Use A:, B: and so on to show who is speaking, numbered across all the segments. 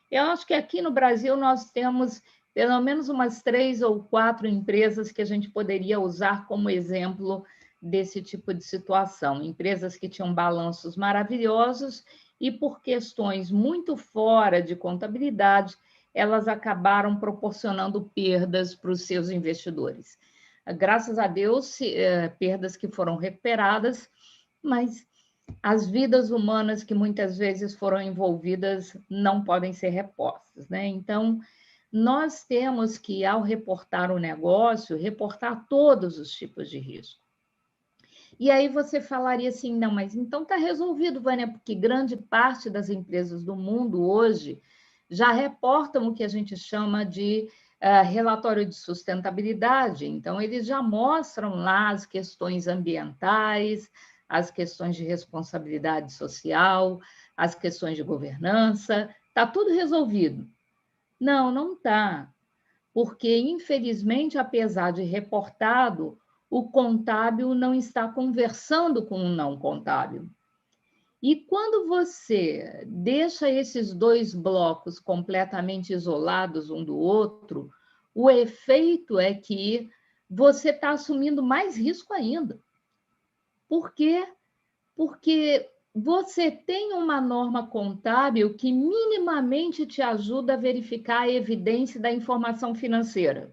A: Eu acho que aqui no Brasil nós temos pelo menos umas 3 ou 4 empresas que a gente poderia usar como exemplo desse tipo de situação. Empresas que tinham balanços maravilhosos e, por questões muito fora de contabilidade, elas acabaram proporcionando perdas para os seus investidores. Graças a Deus, perdas que foram recuperadas, mas as vidas humanas que muitas vezes foram envolvidas não podem ser repostas, né? Então, nós temos que, ao reportar o negócio, reportar todos os tipos de risco. E aí você falaria assim, não, mas então está resolvido, Vânia, porque grande parte das empresas do mundo hoje já reportam o que a gente chama de relatório de sustentabilidade. Então, eles já mostram lá as questões ambientais, as questões de responsabilidade social, as questões de governança, está tudo resolvido. Não, não está, porque, infelizmente, apesar de reportado, o contábil não está conversando com o não contábil. E quando você deixa esses dois blocos completamente isolados um do outro, o efeito é que você está assumindo mais risco ainda. Por quê? Porque você tem uma norma contábil que minimamente te ajuda a verificar a evidência da informação financeira.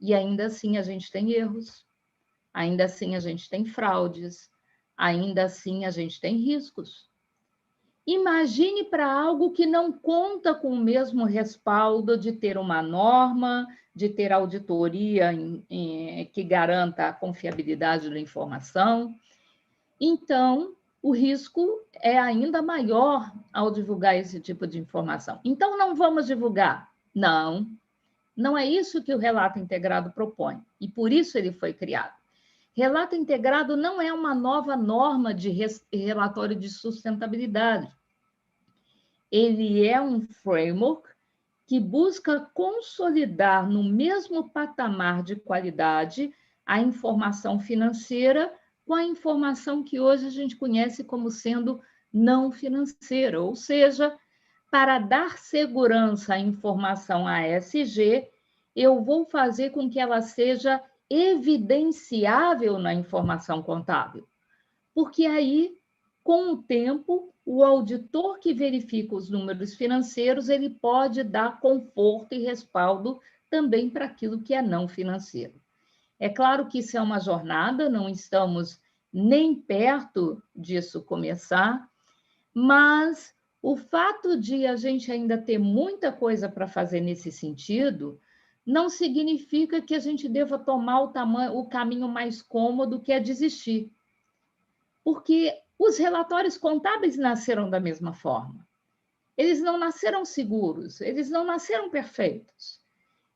A: E ainda assim a gente tem erros, ainda assim a gente tem fraudes, ainda assim a gente tem riscos. Imagine para algo que não conta com o mesmo respaldo de ter uma norma, de ter auditoria que garanta a confiabilidade da informação. Então, o risco é ainda maior ao divulgar esse tipo de informação. Então, não vamos divulgar? Não, não é isso que o relato integrado propõe, e por isso ele foi criado. Relato integrado não é uma nova norma de relatório de sustentabilidade. Ele é um framework que busca consolidar no mesmo patamar de qualidade a informação financeira com a informação que hoje a gente conhece como sendo não financeira, ou seja, para dar segurança à informação ASG, eu vou fazer com que ela seja evidenciável na informação contábil. Porque aí, com o tempo, o auditor que verifica os números financeiros, ele pode dar conforto e respaldo também para aquilo que é não financeiro. É claro que isso é uma jornada, não estamos nem perto disso começar, mas o fato de a gente ainda ter muita coisa para fazer nesse sentido não significa que a gente deva tomar o caminho mais cômodo, que é desistir. Porque os relatórios contábeis nasceram da mesma forma. Eles não nasceram seguros, eles não nasceram perfeitos.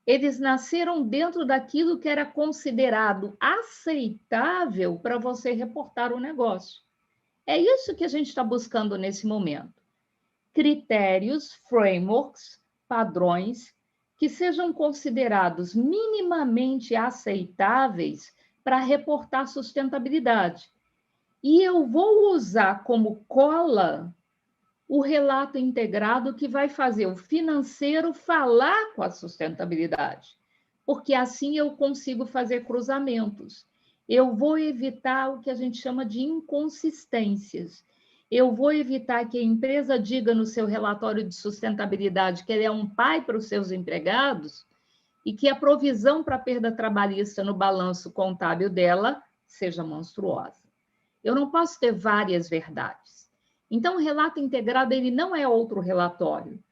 A: Eles nasceram dentro daquilo que era considerado aceitável para você reportar o negócio. É isso que a gente está buscando nesse momento. Critérios, frameworks, padrões que sejam considerados minimamente aceitáveis para reportar sustentabilidade. E eu vou usar como cola o relato integrado que vai fazer o financeiro falar com a sustentabilidade, porque assim eu consigo fazer cruzamentos. Eu vou evitar o que a gente chama de inconsistências. Eu vou evitar que a empresa diga no seu relatório de sustentabilidade que ele é um pai para os seus empregados e que a provisão para perda trabalhista no balanço contábil dela seja monstruosa. Eu não posso ter várias verdades. Então, o relato integrado ele não é outro relatório.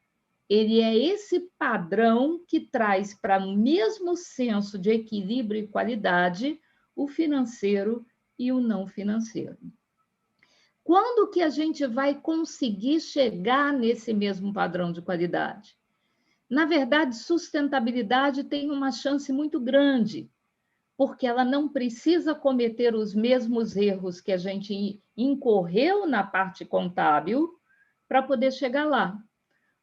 A: Ele é esse padrão que traz para o mesmo senso de equilíbrio e qualidade o financeiro e o não financeiro. Quando que a gente vai conseguir chegar nesse mesmo padrão de qualidade? Na verdade, sustentabilidade tem uma chance muito grande, porque ela não precisa cometer os mesmos erros que a gente incorreu na parte contábil para poder chegar lá.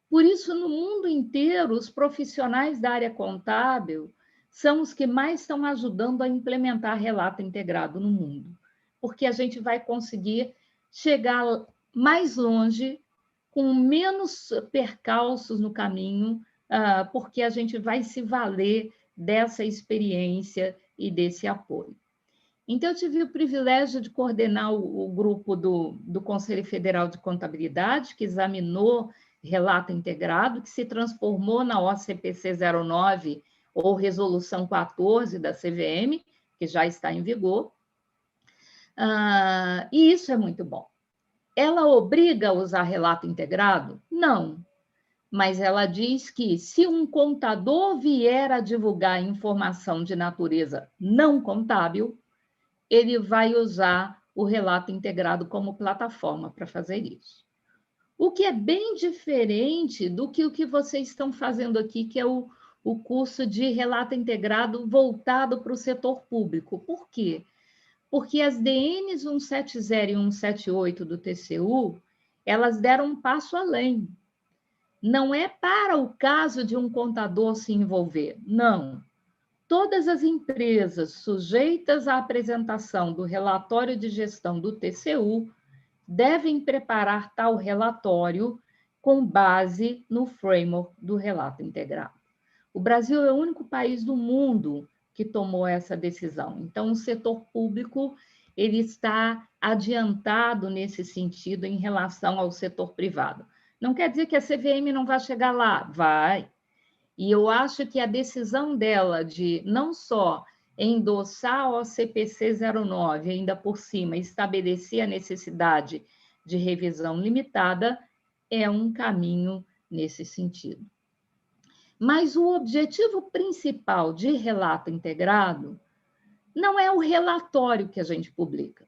A: Por isso, no mundo inteiro, os profissionais da área contábil são os que mais estão ajudando a implementar relato integrado no mundo, porque a gente vai conseguir chegar mais longe com menos percalços no caminho, porque a gente vai se valer dessa experiência e desse apoio. Então, eu tive o privilégio de coordenar o grupo do Conselho Federal de Contabilidade, que examinou relato integrado, que se transformou na OCPC 09, ou Resolução 14 da CVM, que já está em vigor. E isso é muito bom. Ela obriga a usar relato integrado? Não. Mas ela diz que se um contador vier a divulgar informação de natureza não contábil, ele vai usar o relato integrado como plataforma para fazer isso. O que é bem diferente do que o que vocês estão fazendo aqui, que é o curso de relato integrado voltado para o setor público. Por quê? Porque as DNs 170 e 178 do TCU, elas deram um passo além. Não é para o caso de um contador se envolver, não. Todas as empresas sujeitas à apresentação do relatório de gestão do TCU devem preparar tal relatório com base no framework do relato integrado. O Brasil é o único país do mundo que tomou essa decisão. Então, o setor público ele está adiantado nesse sentido em relação ao setor privado. Não quer dizer que a CVM não vai chegar lá, vai. E eu acho que a decisão dela de não só endossar o CPC 09, ainda por cima, estabelecer a necessidade de revisão limitada, é um caminho nesse sentido. Mas o objetivo principal de relato integrado não é o relatório que a gente publica.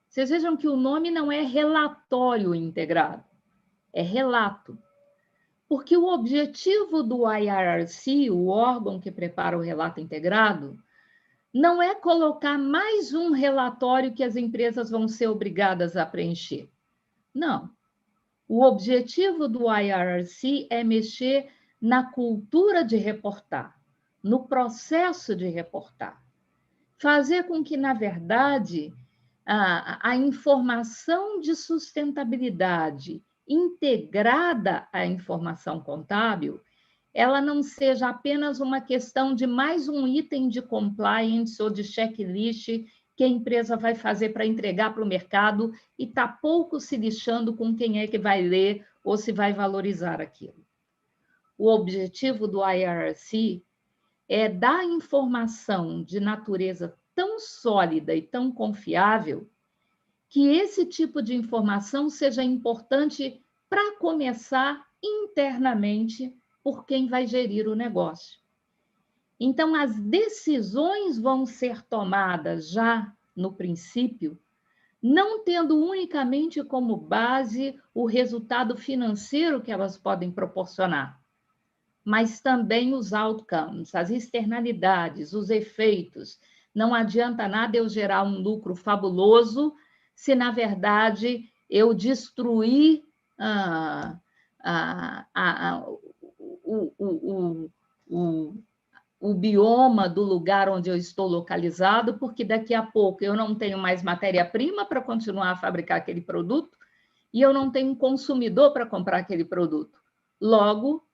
A: Vocês vejam que o nome não é relatório integrado, é relato. Porque o objetivo do IRRC, o órgão que prepara o relato integrado, não é colocar mais um relatório que as empresas vão ser obrigadas a preencher. Não. O objetivo do IRRC é mexer na cultura de reportar, no processo de reportar. Fazer com que, na verdade, a informação de sustentabilidade integrada à informação contábil, ela não seja apenas uma questão de mais um item de compliance ou de checklist que a empresa vai fazer para entregar para o mercado e está pouco se lixando com quem é que vai ler ou se vai valorizar aquilo. O objetivo do IRC é dar informação de natureza tão sólida e tão confiável que esse tipo de informação seja importante para começar internamente por quem vai gerir o negócio. Então, as decisões vão ser tomadas já no princípio, não tendo unicamente como base o resultado financeiro que elas podem proporcionar, mas também os outcomes, as externalidades, os efeitos. Não adianta nada eu gerar um lucro fabuloso se, na verdade, eu destruir o bioma do lugar onde eu estou localizado, porque daqui a pouco eu não tenho mais matéria-prima para continuar a fabricar aquele produto e eu não tenho consumidor para comprar aquele produto. Logo,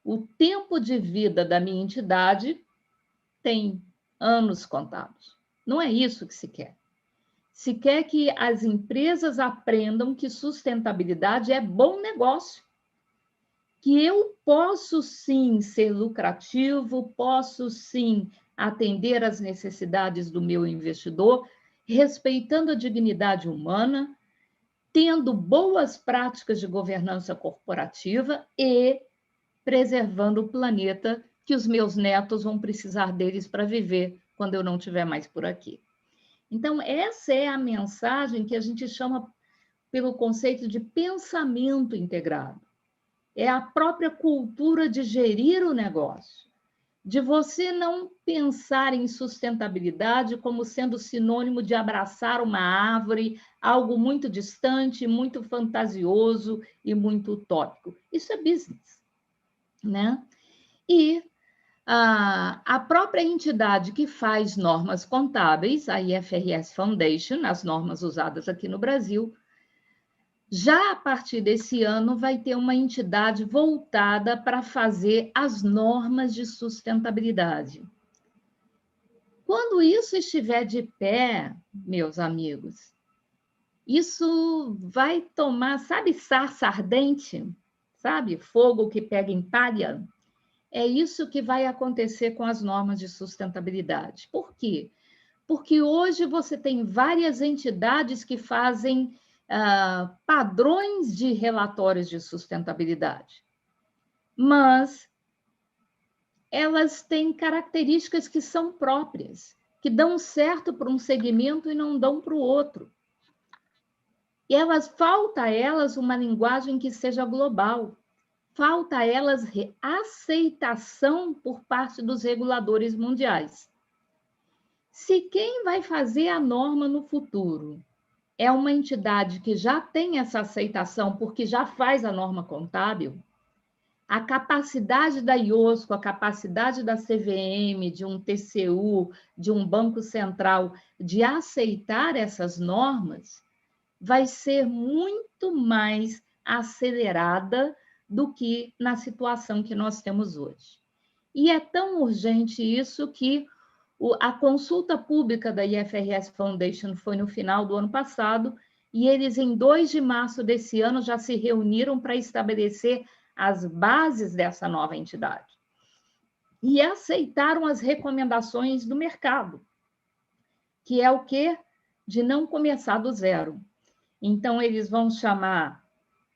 A: o tempo de vida da minha entidade tem anos contados. Não é isso que se quer. Se quer que as empresas aprendam que sustentabilidade é bom negócio, que eu posso sim ser lucrativo, posso sim atender às necessidades do meu investidor, respeitando a dignidade humana, tendo boas práticas de governança corporativa e preservando o planeta que os meus netos vão precisar deles para viver quando eu não estiver mais por aqui. Então, essa é a mensagem que a gente chama pelo conceito de pensamento integrado. É a própria cultura de gerir o negócio, de você não pensar em sustentabilidade como sendo sinônimo de abraçar uma árvore, algo muito distante, muito fantasioso e muito utópico. Isso é business, né? E a própria entidade que faz normas contábeis, a IFRS Foundation, as normas usadas aqui no Brasil, Já a partir desse ano, vai ter uma entidade voltada para fazer as normas de sustentabilidade. Quando isso estiver de pé, meus amigos, isso vai tomar, sabe, sarça ardente? Sabe, fogo que pega em palha? É isso que vai acontecer com as normas de sustentabilidade. Por quê? Porque hoje você tem várias entidades que fazem padrões de relatórios de sustentabilidade, mas elas têm características que são próprias, que dão certo para um segmento e não dão para o outro. E falta a elas uma linguagem que seja global, falta a elas aceitação por parte dos reguladores mundiais. Se quem vai fazer a norma no futuro é uma entidade que já tem essa aceitação, porque já faz a norma contábil, a capacidade da IOSCO, a capacidade da CVM, de um TCU, de um Banco Central, de aceitar essas normas, vai ser muito mais acelerada do que na situação que nós temos hoje. E é tão urgente isso que a consulta pública da IFRS Foundation foi no final do ano passado, e eles, em 2 de março desse ano, já se reuniram para estabelecer as bases dessa nova entidade. E aceitaram as recomendações do mercado, que é o quê? De não começar do zero. Então, eles vão chamar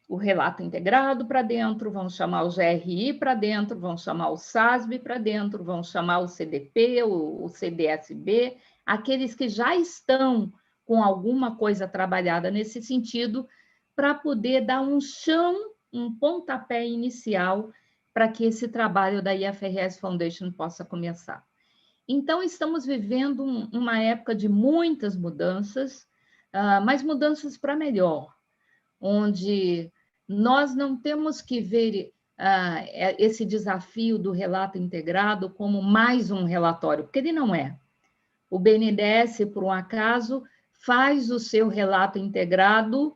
A: o relato integrado para dentro, vão chamar o GRI para dentro, vão chamar o SASB para dentro, vão chamar o CDP, o CDSB, aqueles que já estão com alguma coisa trabalhada nesse sentido, para poder dar um chão, um pontapé inicial para que esse trabalho da IFRS Foundation possa começar. Então, estamos vivendo uma época de muitas mudanças, mas mudanças para melhor, onde nós não temos que ver esse desafio do relato integrado como mais um relatório, porque ele não é. O BNDES, por um acaso, faz o seu relato integrado,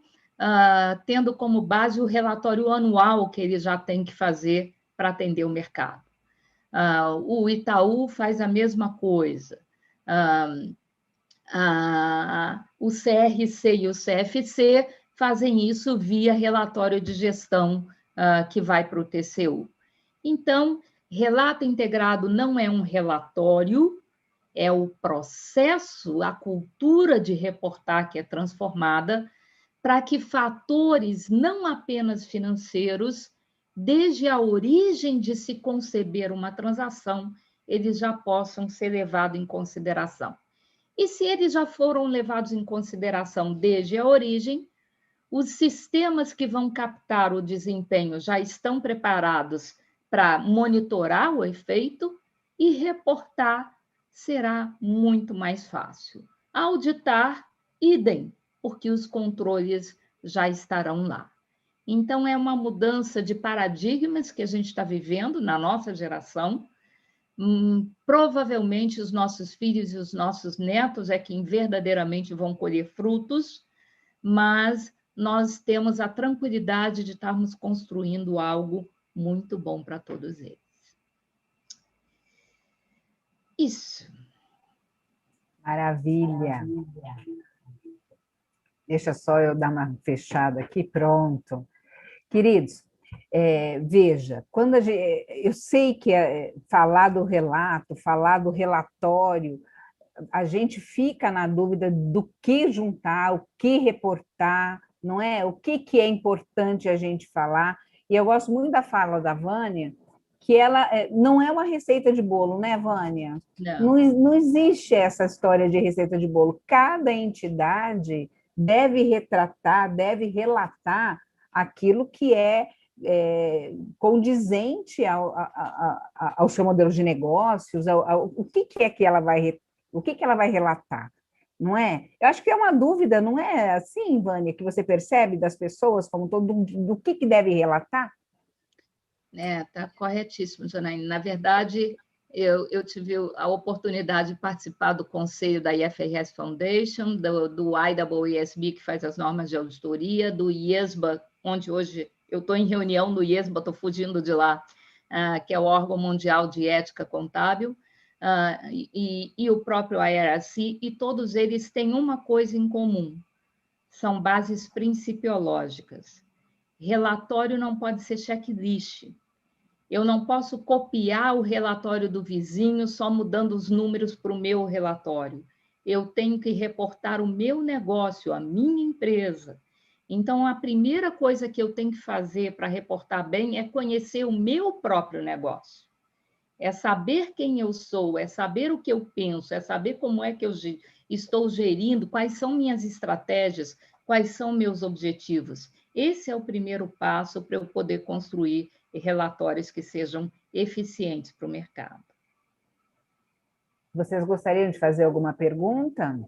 A: tendo como base o relatório anual que ele já tem que fazer para atender o mercado. O Itaú faz a mesma coisa. O CRC e o CFC fazem isso via relatório de gestão que vai para o TCU. Então, relato integrado não é um relatório, é o processo, a cultura de reportar que é transformada para que fatores não apenas financeiros, desde a origem de se conceber uma transação, eles já possam ser levados em consideração. E se eles já foram levados em consideração desde a origem, os sistemas que vão captar o desempenho já estão preparados para monitorar o efeito e reportar será muito mais fácil. Auditar, idem, porque os controles já estarão lá. Então, é uma mudança de paradigmas que a gente está vivendo na nossa geração. Provavelmente os nossos filhos e os nossos netos é quem verdadeiramente vão colher frutos, mas nós temos a tranquilidade de estarmos construindo algo muito bom para todos eles. Isso.
B: Maravilha. Deixa só eu dar uma fechada aqui, pronto. Queridos, veja, quando eu sei que falar do relato, falar do relatório, a gente fica na dúvida do que juntar, o que reportar, não é? O que é importante a gente falar. E eu gosto muito da fala da Vânia, que ela não é uma receita de bolo, né, Vânia? Não existe essa história de receita de bolo. Cada entidade deve retratar, deve relatar aquilo que é condizente ao seu modelo de negócios, o que é que ela vai, o que ela vai relatar, não é? Eu acho que é uma dúvida, não é assim, Vânia, que você percebe das pessoas como todo do que deve relatar?
A: Está corretíssimo, Janaína. Na verdade, eu tive a oportunidade de participar do conselho da IFRS Foundation, do IAASB, que faz as normas de auditoria, do IESBA, onde hoje eu estou em reunião no IESBA, estou fugindo de lá, que é o órgão mundial de ética contábil, e o próprio IRC, e todos eles têm uma coisa em comum, são bases principiológicas. Relatório não pode ser checklist. Eu não posso copiar o relatório do vizinho só mudando os números para o meu relatório. Eu tenho que reportar o meu negócio, a minha empresa. Então, a primeira coisa que eu tenho que fazer para reportar bem é conhecer o meu próprio negócio. É saber quem eu sou, é saber o que eu penso, é saber como é que eu estou gerindo, quais são minhas estratégias, quais são meus objetivos. Esse é o primeiro passo para eu poder construir relatórios que sejam eficientes para o mercado.
B: Vocês gostariam de fazer alguma pergunta?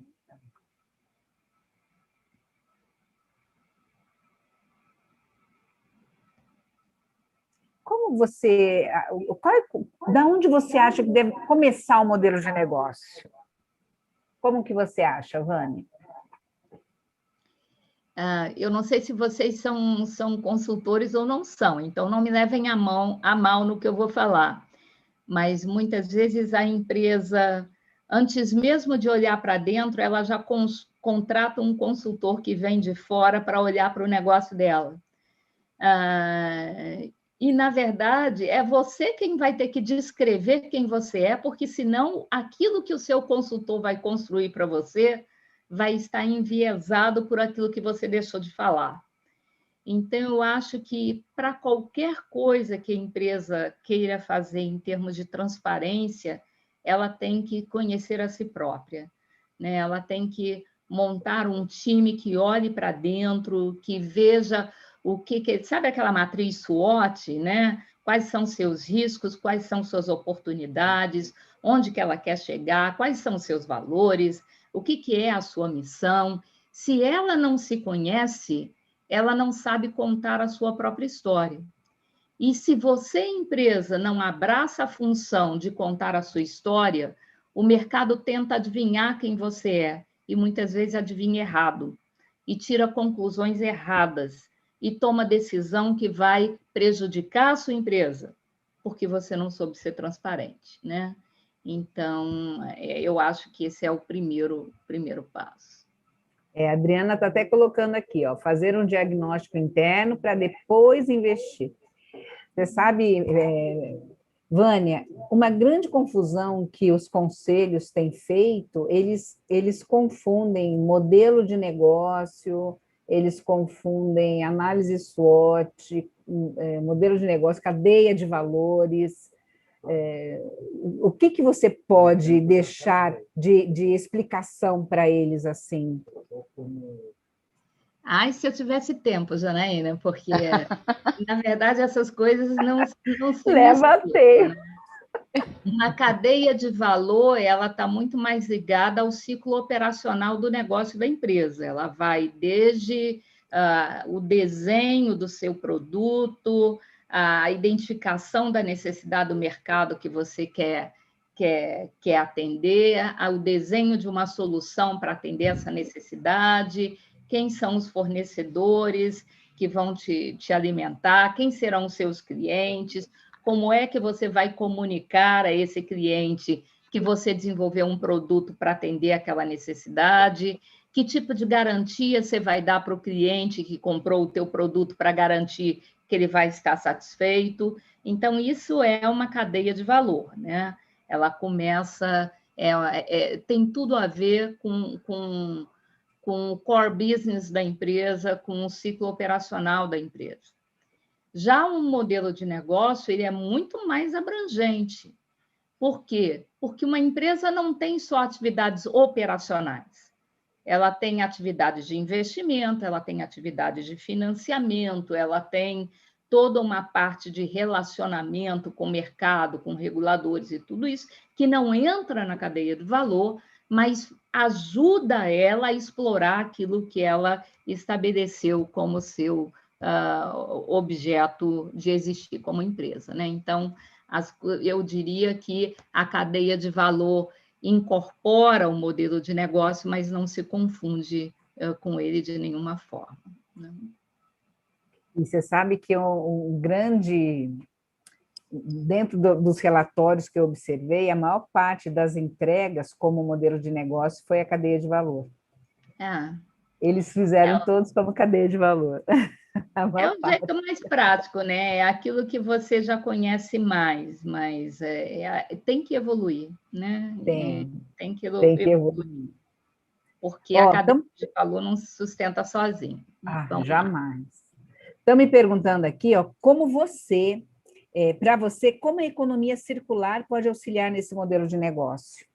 B: Como você, da onde você acha que deve começar o modelo de negócio? Como que você acha, Vânia?
A: Eu não sei se vocês são consultores ou não são, então não me levem a mal no que eu vou falar. Mas muitas vezes a empresa, antes mesmo de olhar para dentro, ela já contrata um consultor que vem de fora para olhar para o negócio dela. E, na verdade, é você quem vai ter que descrever quem você é, porque senão aquilo que o seu consultor vai construir para você vai estar enviesado por aquilo que você deixou de falar. Então, eu acho que para qualquer coisa que a empresa queira fazer em termos de transparência, ela tem que conhecer a si própria, né? Ela tem que montar um time que olhe para dentro, que veja o que... Sabe aquela matriz SWOT, né? Quais são seus riscos, quais são suas oportunidades, onde que ela quer chegar, quais são seus valores, o que é a sua missão. Se ela não se conhece, ela não sabe contar a sua própria história. E se você, empresa, não abraça a função de contar a sua história, o mercado tenta adivinhar quem você é, e muitas vezes adivinha errado, e tira conclusões erradas, e toma decisão que vai prejudicar a sua empresa, porque você não soube ser transparente, né? Então, eu acho que esse é o primeiro passo.
B: A Adriana está até colocando aqui, ó, fazer um diagnóstico interno para depois investir. Você sabe, Vânia, uma grande confusão que os conselhos têm feito, eles confundem modelo de negócio, eles confundem análise SWOT, modelo de negócio, cadeia de valores. O que você pode deixar de explicação para eles assim?
A: Ai, se eu tivesse tempo, Janaína, porque, na verdade, essas coisas não se
B: leva tempo.
A: Né? Uma cadeia de valor, ela está muito mais ligada ao ciclo operacional do negócio da empresa. Ela vai desde o desenho do seu produto, a identificação da necessidade do mercado que você quer atender, o desenho de uma solução para atender essa necessidade, quem são os fornecedores que vão te alimentar, quem serão os seus clientes, como é que você vai comunicar a esse cliente que você desenvolveu um produto para atender aquela necessidade, que tipo de garantia você vai dar para o cliente que comprou o teu produto para garantir que ele vai estar satisfeito. Então, isso é uma cadeia de valor, né? Ela começa, tem tudo a ver com o core business da empresa, com o ciclo operacional da empresa. Já um modelo de negócio, ele é muito mais abrangente. Por quê? Porque uma empresa não tem só atividades operacionais. Ela tem atividades de investimento, ela tem atividades de financiamento, ela tem toda uma parte de relacionamento com o mercado, com reguladores e tudo isso, que não entra na cadeia de valor, mas ajuda ela a explorar aquilo que ela estabeleceu como seu objeto de existir como empresa, né? Então, eu diria que a cadeia de valor incorpora o modelo de negócio, mas não se confunde com ele de nenhuma forma, né?
B: E você sabe que um grande, dentro dos relatórios que eu observei, a maior parte das entregas como modelo de negócio foi a cadeia de valor.
A: É,
B: Eles fizeram todos como cadeia de valor. A
A: é
B: maior
A: o
B: parte.
A: jeito mais prático, né? É aquilo que você já conhece mais, mas tem que evoluir, né? Tem que
B: Tem que
A: evoluir,
B: evoluir.
A: porque a
B: Ó,
A: cadeia de valor não se sustenta sozinha. Então,
B: jamais. Estão me perguntando aqui, ó, como você, para você, como a economia circular pode auxiliar nesse modelo de negócio?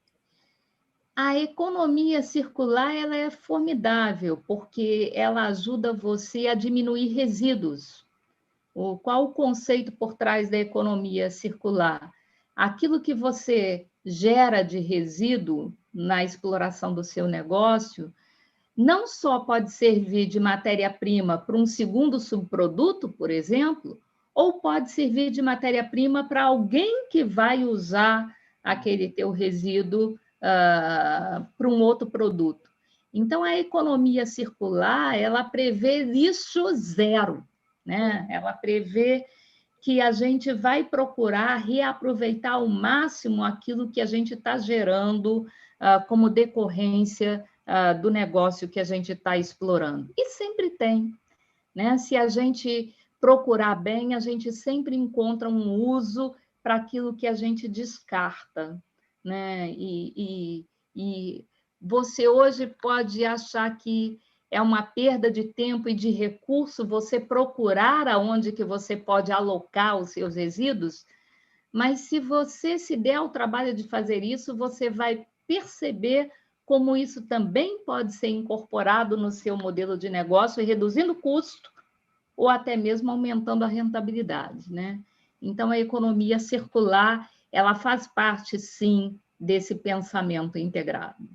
A: a economia circular ela é formidável, porque ela ajuda você a diminuir resíduos. Qual o conceito por trás da economia circular? Aquilo que você gera de resíduo na exploração do seu negócio, não só pode servir de matéria-prima para um segundo subproduto, por exemplo, ou pode servir de matéria-prima para alguém que vai usar aquele teu resíduo para um outro produto. Então, a economia circular, ela prevê lixo zero, né? Ela prevê que a gente vai procurar reaproveitar ao máximo aquilo que a gente está gerando como decorrência do negócio que a gente está explorando. E sempre tem, né? Se a gente procurar bem, a gente sempre encontra um uso para aquilo que a gente descarta, né? E você hoje pode achar que é uma perda de tempo e de recurso você procurar aonde que você pode alocar os seus resíduos, mas se você se der ao trabalho de fazer isso, você vai perceber como isso também pode ser incorporado no seu modelo de negócio, reduzindo o custo ou até mesmo aumentando a rentabilidade, né? Então, a economia circular, ela faz parte, sim, desse pensamento integrado.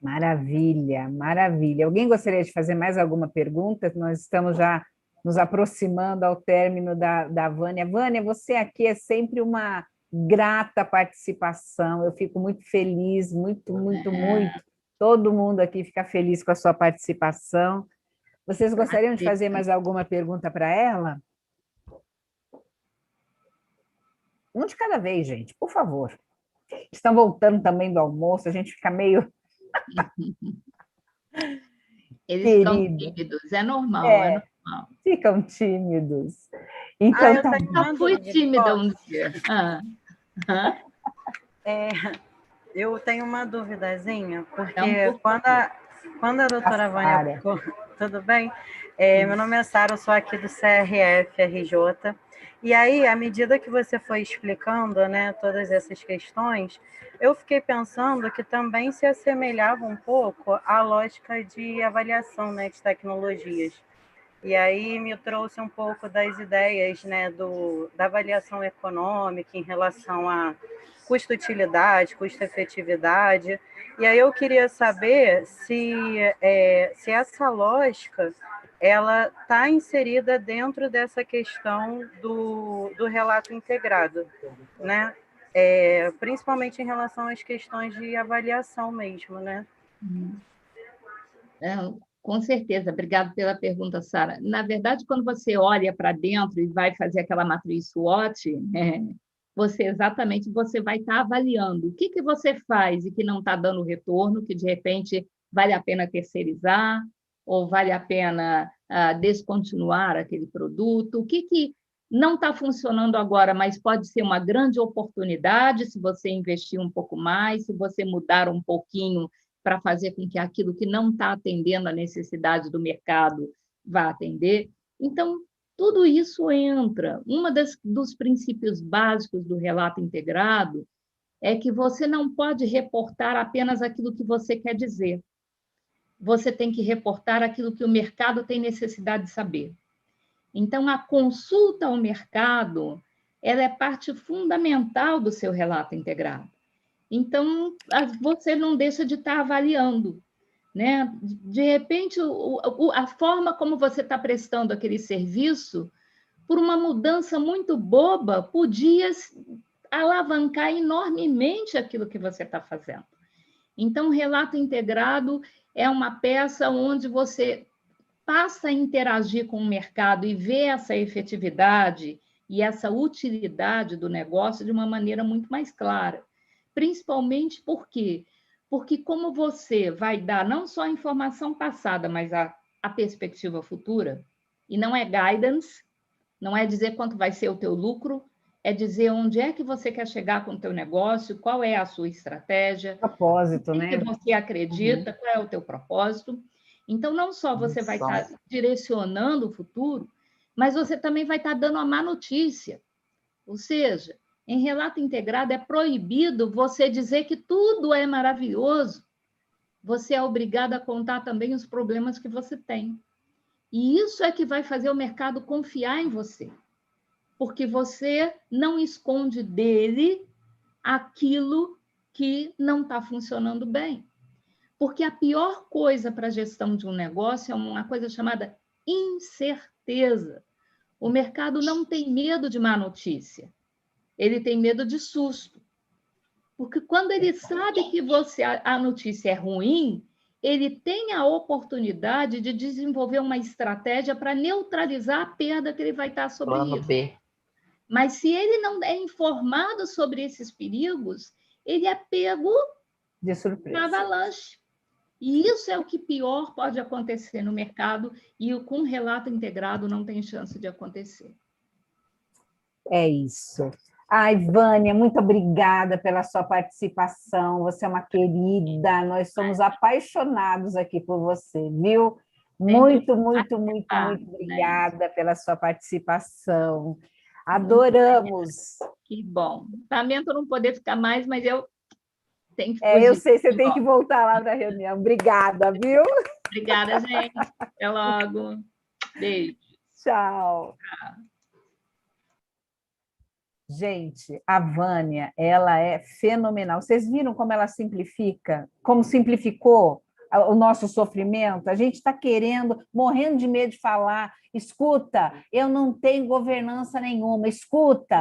B: Maravilha, maravilha. Alguém gostaria de fazer mais alguma pergunta? Nós estamos já nos aproximando ao término da Vânia. Vânia, você aqui é sempre uma grata participação. Eu fico muito feliz, muito, muito, muito. Todo mundo aqui fica feliz com a sua participação. Vocês gostariam de fazer mais alguma pergunta para ela? Um de cada vez, gente, por favor. Estão voltando também do almoço, a gente fica meio
A: Eles ficam
B: querida.
A: tímidos, é normal, é normal.
B: Ficam tímidos. Então,
C: eu tenho uma
A: Eu fui
C: dúvida.
A: tímida um dia.
C: Eu tenho uma duvidazinha,
A: Um
C: porque quando a doutora Vânia... Tudo bem? Meu nome é Sara, eu sou aqui do CRF RJ. E aí, à medida que você foi explicando, né, todas essas questões, eu fiquei pensando que também se assemelhava um pouco à lógica de avaliação, né, de tecnologias. E aí me trouxe um pouco das ideias, né, da avaliação econômica em relação a custo-utilidade, custo-efetividade. E aí eu queria saber se essa lógica ela está inserida dentro dessa questão do relato integrado, né? Principalmente em relação às questões de avaliação mesmo, né?
A: Com certeza, obrigado pela pergunta, Sara. Na verdade, quando você olha para dentro e vai fazer aquela matriz SWOT, você vai estar avaliando o que você faz e que não está dando retorno, que de repente vale a pena terceirizar ou vale a pena descontinuar aquele produto, o que não está funcionando agora, mas pode ser uma grande oportunidade se você investir um pouco mais, se você mudar um pouquinho para fazer com que aquilo que não está atendendo a necessidade do mercado vá atender. Então, tudo isso entra. Dos princípios básicos do relato integrado é que você não pode reportar apenas aquilo que você quer dizer. Você tem que reportar aquilo que o mercado tem necessidade de saber. Então, a consulta ao mercado, ela é parte fundamental do seu relato integrado. Então, você não deixa de estar avaliando. né? De repente, a forma como você está prestando aquele serviço, por uma mudança muito boba, podia alavancar enormemente aquilo que você está fazendo. Então, o relato integrado é uma peça onde você passa a interagir com o mercado e ver essa efetividade e essa utilidade do negócio de uma maneira muito mais clara. Principalmente porque como você vai dar não só a informação passada, mas a perspectiva futura, e não é guidance, não é dizer quanto vai ser o teu lucro, é dizer onde é que você quer chegar com o teu negócio, qual é a sua estratégia,
B: Propósito,
A: o que
B: né?
A: você acredita, qual é o teu propósito. Então, não só você vai estar direcionando o futuro, mas você também vai estar dando a má notícia. Ou seja, em relato integrado é proibido você dizer que tudo é maravilhoso. Você é obrigado a contar também os problemas que você tem. E isso é que vai fazer o mercado confiar em você, porque você não esconde dele aquilo que não está funcionando bem. Porque a pior coisa para a gestão de um negócio é uma coisa chamada incerteza. O mercado não tem medo de má notícia, ele tem medo de susto. Porque quando ele sabe que a notícia é ruim, ele tem a oportunidade de desenvolver uma estratégia para neutralizar a perda que ele vai estar sobre
D: Plano
A: isso.
D: B.
A: Mas se ele não é informado sobre esses perigos, ele é pego
B: De
A: na
B: surpresa.
A: avalanche. E isso é o que pior pode acontecer no mercado, e com relato integrado não tem chance de acontecer.
B: É isso. Ai, Vânia, muito obrigada pela sua participação. Você é uma querida, nós somos apaixonados aqui por você, viu? Muito, muito, muito, muito obrigada pela sua participação. Adoramos.
A: Que bom. Lamento não poder ficar mais, mas eu tenho que
B: eu sei, você tem que voltar lá para a reunião. Obrigada, viu?
A: Obrigada, gente. Até logo. Beijo.
B: Tchau. Gente, a Vânia, ela é fenomenal. Vocês viram como ela simplifica? Como simplificou o nosso sofrimento? A gente está querendo, morrendo de medo de falar. Escuta, eu não tenho governança nenhuma. Escuta,